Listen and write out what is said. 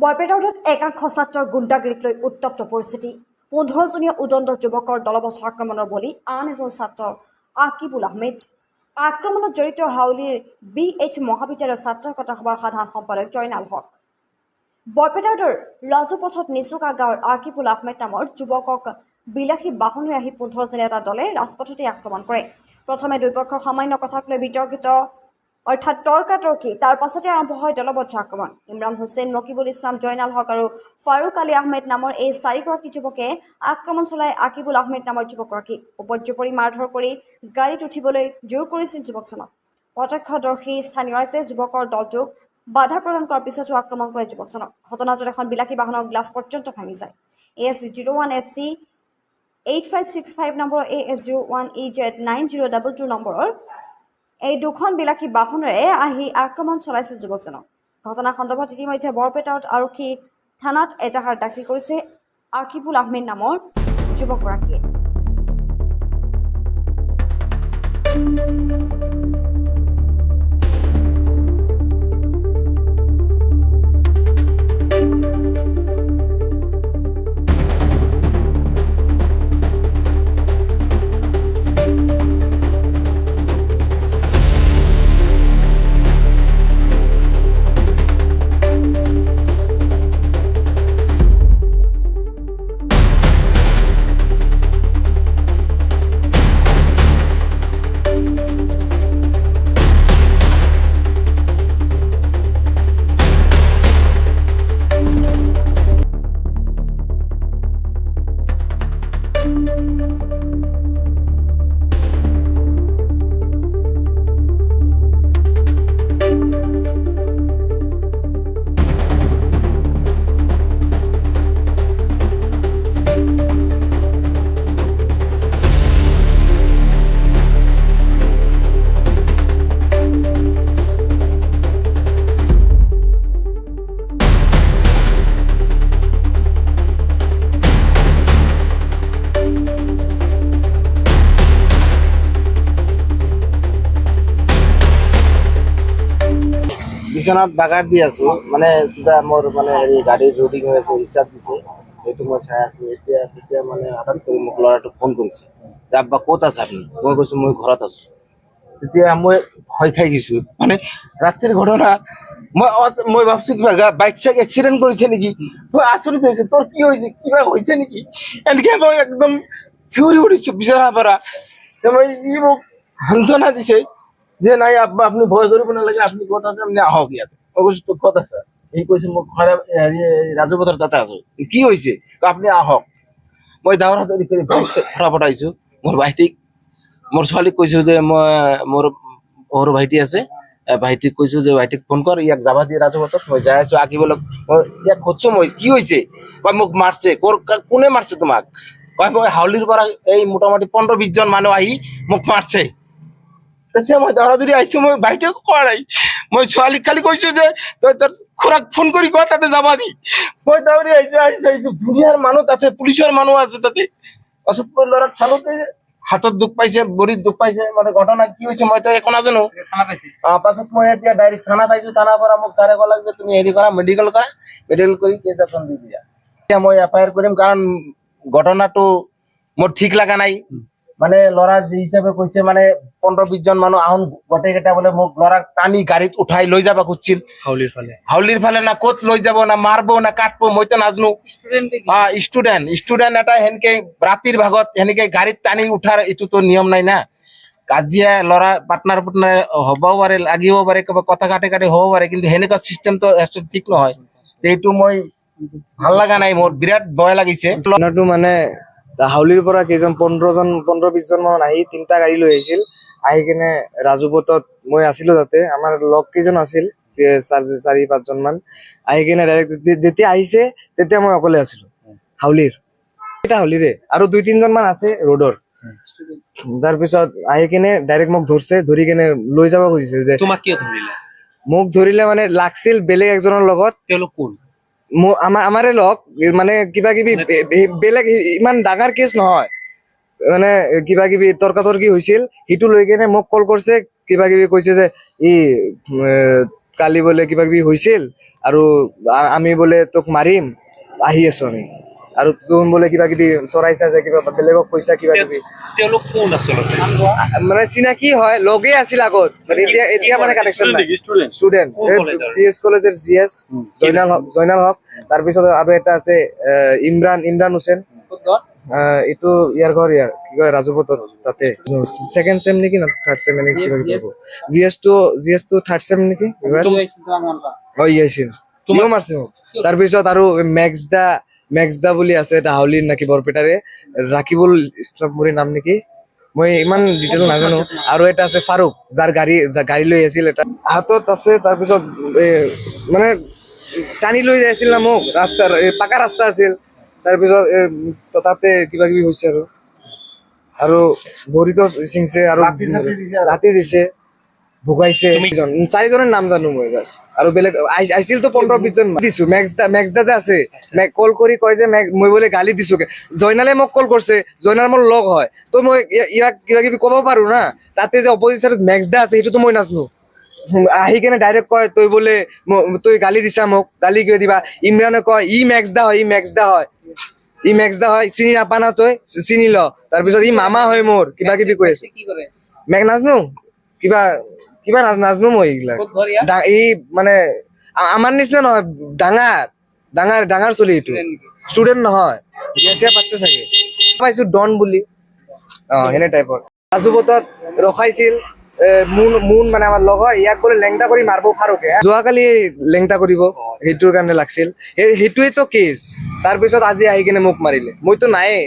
বৰপেটাত একাংশ ছাত্ৰৰ গুণ্ডাগিৰিক লৈ উত্তপ্ত পৰিস্থিতি। 15জনীয়া উদণ্ড যুৱকৰ দলবদ্ধ আক্ৰমণৰ বলি আন এজন ছাত্ৰ আকিবুল আহমেদ। আক্ৰমণত জড়িত হাউলীৰ BH মহাবিদ্যালয়ৰ ছাত্ৰ একতা সভাৰ সাধাৰণ সম্পাদক জয়নাল হক। বৰপেটাৰ ৰাজুপথত নিচুকা গাঁৱৰ আকিবুল আহমেদ নামৰ যুৱকক বিলাসী বাহনেৰে আহি 15জনীয়া এটা দলে ৰাজপথতে আক্ৰমণ কৰে। প্ৰথমে দুয়োপক্ষৰ সামান্য কথাক লৈ বিতৰ্কিত অৰ্থাৎ তৰ্কাতৰ্কি, তাৰ পাছতে আৰম্ভ হয় দলবদ্ধ আক্ৰমণ। ইমৰান হুছেইন, মকিবুল ইছলাম, জয়নাল হক আৰু ফাৰুক আলী আহমেদ নামৰ এই চাৰিগৰাকী যুৱকে আক্ৰমণ চলাই আকিবুল আহমেদ নামৰ যুৱকগৰাকীক উপৰ্যুপৰি মাৰধৰ কৰি গাড়ীত উঠিবলৈ জোৰ কৰিছিল যুৱকজনক। প্ৰত্যক্ষদৰ্শী স্থানীয় ৰাইজে যুৱকৰ দলটোক বাধা প্ৰদান কৰাৰ পিছতো আক্ৰমণ কৰে যুৱকজনক। ঘটনাটোত এখন বিলাসী বাহনৰ গ্লাছ পৰ্যন্ত ভাঙি যায়। AS01FC 8565 নম্বৰৰ AS01EZ9022 নম্বৰৰ এই দুখন বিলাসী বাহনেৰে আহি আক্ৰমণ চলাইছিল যুৱকজনক। ঘটনা সন্দৰ্ভত ইতিমধ্যে বৰপেটাত আৰক্ষী থানাত এজাহাৰ দাখিল কৰিছে আকিবুল আহমেদ নামৰ যুৱকগৰাকীয়ে। বিছনাত বাগাৰ দি আছো, মানে কিবা মোৰ মানে হেৰি গাড়ীৰ ৰোডিং হৈ আছে, ৰিচাৰ্জ দিছে, সেইটো মই চাই আছো। তেতিয়া মানে হঠাৎ কৰি মোক ল'ৰাটো ফোন কৰিছে যে আব্বা ক'ত আছে আপুনি? মই কৈছো মই ঘৰত আছো। তেতিয়া মই ভয় খাই গৈছো, মানে ৰাতিৰ ঘটনা। মই ভাবছো কিবা বাইক চাইক এক্সিডেণ্ট কৰিছে নেকি, মই আচৰিত হৈছে, তোৰ কি হৈছে, কিবা হৈছে নেকি, এনেকে মই একদম চিঞৰি উঠিছো বিচনাৰ পৰা। মই ই মোক সান্তনা দিছে যে নাই আব্বা আপুনি ভয় কৰিব নালাগে, আপুনি ক'ত আছে, আপুনি আহক ইয়াত। মই কৈছো তোৰ ক'ত আছে? সি কৈছে মোক ঘৰে ৰাজুপথৰ তাতে আছো। কি হৈছে? আপুনি আহক। মই দাৱৰা দৌৰি কৰি ফটাফট আহিছো। মোৰ ভাইটিক, মোৰ ছোৱালীক কৈছো যে মই মোৰ সৰু ভাইটি আছে, ভাইটিক কৈছো যে ভাইটিক ফোন কৰ, ইয়াক যাবা দিয়ে ৰাজপথত। মই যাই আছো আঁকিবলৈ, মই ইয়াক সুধছো মই কি হৈছে, কয় মোক মাৰছে। কোনে মাৰছে তোমাক? কয় মই হাউলিৰ পৰা এই মোটামুটি 15-20 জন মানুহ আহি মোক মাৰছে। তেতিয়া মই দৌৰা-দৌৰি আহিছো, মই ভাইটিক কোৱা নাই, মই ছোৱালীক খালি কৈছো যে তই তোৰ খুৰাক ফোন কৰি কোৱা তাতে যাবা দি। মই দৌৰি আহিছো দুনিয়াৰ মানুহ তাতে, পুলিচৰ মানুহ আছে তাতে। পাছত মই ল'ৰাক চালোতে হাতত দুখ পাইছে, ভৰিত দুখ পাইছে, মানে ঘটনা কি হৈছে মইতো একো নাজানো। পাছত মই এতিয়া ডাইৰেক্ট থানাত আহিছো। থানাৰ পৰা মোক ছাৰে ক'লে যে তুমি হেৰি কৰা, মেডিকেল কৰা, মেডিকেল কৰি কেছ এখন দি দিয়া। এতিয়া মই FIR কৰিম, কাৰণ ঘটনাটো মোৰ ঠিক লগা নাই। মানে ল'ৰা যি হিচাপে কৈছে, মানে 15-20 জন মানুহ আহোন গোটেইকেইটা বোলে মোক ল'ৰাক টানি গাড়ীত উঠাই লৈ যাব খুজিছিল হাউলিৰ ফালে। না ক'ত লৈ যাব, না মাৰব না কাটব, মইতো নাজানো। ষ্টুডেণ্ট এটা সেনেকে ৰাতিৰ ভাগত সেনেকে গাড়ীত টানি উঠাৰ এইটোতো নিয়ম নাই না। কাজিয়া ল'ৰা পাৰ্টনাৰ হ'বও পাৰে, লাগিব পাৰে, কিবা কথা কাটি হ'ব পাৰে, কিন্তু সেনেকুৱা চিষ্টেমটো ঠিক নহয়। এইটো মই ভাল লগা নাই, মোৰ বিৰাট ভয় লাগিছে। মানে হাউলিৰ পৰা কেইজন 15-20 জন মান আহি 3টা গাড়ী লৈ আহিছিল। আহি কিনে ৰাজুপথত মই আছিলো তাতে, আমাৰ লগ কেইজন আছিল 4-5 জন মান। আহি কিনে ডাইৰেক্ট যেতিয়া আহিছে তেতিয়া মই অকলে আছিলো হাউলিৰ। এটা হাউলিৰে আৰু 2-3 জন মান আছে ৰোডৰ। তাৰপিছত আহি কিনে ডাইৰেক্ট মোক ধৰছে, ধৰি কিনে লৈ যাব খুজিছিল। যে তোমাক কিয় ধৰিলে? মোক ধৰিলে মানে লাগছিল বেলেগ একজনৰ লগত। তেওঁলোক কোন? আমাৰে লগ, মানে কিবা কিবি বেলেগ ইমান ডাঙৰ কেছ নহয়, মানে কিবা কিবি তৰ্কাতৰ্কি হৈছিল। সিটো লৈ কেনে মোক কল কৰিছে, কিবা কিবি কৈছে যে ই কালি বোলে কিবা কিবি হৈছিল আৰু আমি বোলে তোক মাৰিম, আহি আছো আমি, আৰু তুমি বোলে কিবা কিবি চৰাইছা যে কিবা বেলেগক কৈছা কিবা কিবি। তেওঁলোক কোন আচলতে? মানে চিনাকি হয়, লগেই আছিল আগত, মানে এতিয়া মানে কানেকশ্যন নাই। ষ্টুডেণ্ট কোন কলেজৰ? পিএছ কলেজৰ GS জয়নাল হক, তাৰপিছত আৰু এটা আছে ইমৰান হুছেইন, এইটো ইয়াৰ ঘৰ ইয়াৰ কি কয় ৰাজপথত, তাতে ছেকেণ্ড চেম নেকি না থাৰ্ড চেম নেকি কিবা কিবি হ'ব। GS টো থাৰ্ড চেম নেকি এইবাৰ। আছিল তুমিও মাৰছে মোক। তাৰপিছত আৰু মেক্সদা বুলি আছে, এটা হাউলিৰ নেকি বৰপেটাৰে, ৰাকিবুল ইছলাম বুলি নাম নেকি, মই ইমান ডিটেইল নাজানো। আৰু এটা আছে ফাৰুক, যাৰ গাড়ী লৈ আছিল, এটা হাতত আছে। তাৰপিছত মানে টানি লৈ যাই আছিল না মোক, ৰাস্তাৰ পাকা ৰাস্তা আছিল। তাৰপিছত তাতে কিবা কিবি হৈছে আৰু ভৰিতো ছিঙছে আৰু ৰাতি দিছে, ভুকাইছে। চাৰিজনৰ নাম জানো মই বাছ, আৰু বেলেগ আহিছিল তো 15-20 জন দিছো। মেক্সদা যে আছে, কল কৰি কয় যে মই বোলে গালি দিছো। জয়নালে মোক কল কৰিছে, জয়নাল মোৰ লগ হয়, তো মই ইয়াক কিবা কিবি ক'ব পাৰো না। তাতে যে অপজিচনত মেক্সদা আছে সেইটোতো মই নাজানো। আহি কেনে ডাইৰেক্ট কয় তই গালি দিছা মোক, গালি কিয় দিবা। ইমৰানে কয় ই মেক্সদা হয়, চিনি নাপা না তই, চিনি ল। তাৰপিছত ই মামা হয় মোৰ, কিবা কিবি কৈ আছে। নাজানো কিবা নাজানো মই এইবিলাক। এই মানে আমাৰ নিচিনা নহয়, ডাঙৰ চলি, এইটো ষ্টুডেন্ট নহয়, বিয়া পাতিছে চাগে। পাইছো ডন বুলি, সেনে টাইপৰ। ৰাজুপথত ৰখাইছিল, মুন মানে আমাৰ লগ হয়, ইয়াক বোলে লেংটা কৰি মাৰিব ফাৰুকে। যোৱাকালি লেংটা কৰিব, সেইটোৰ কাৰণে লাগছিল, সেইটোৱেতো কেছ। তাৰপিছত আজি আহি কিনে মোক মাৰিলে, মইতো নায়ে।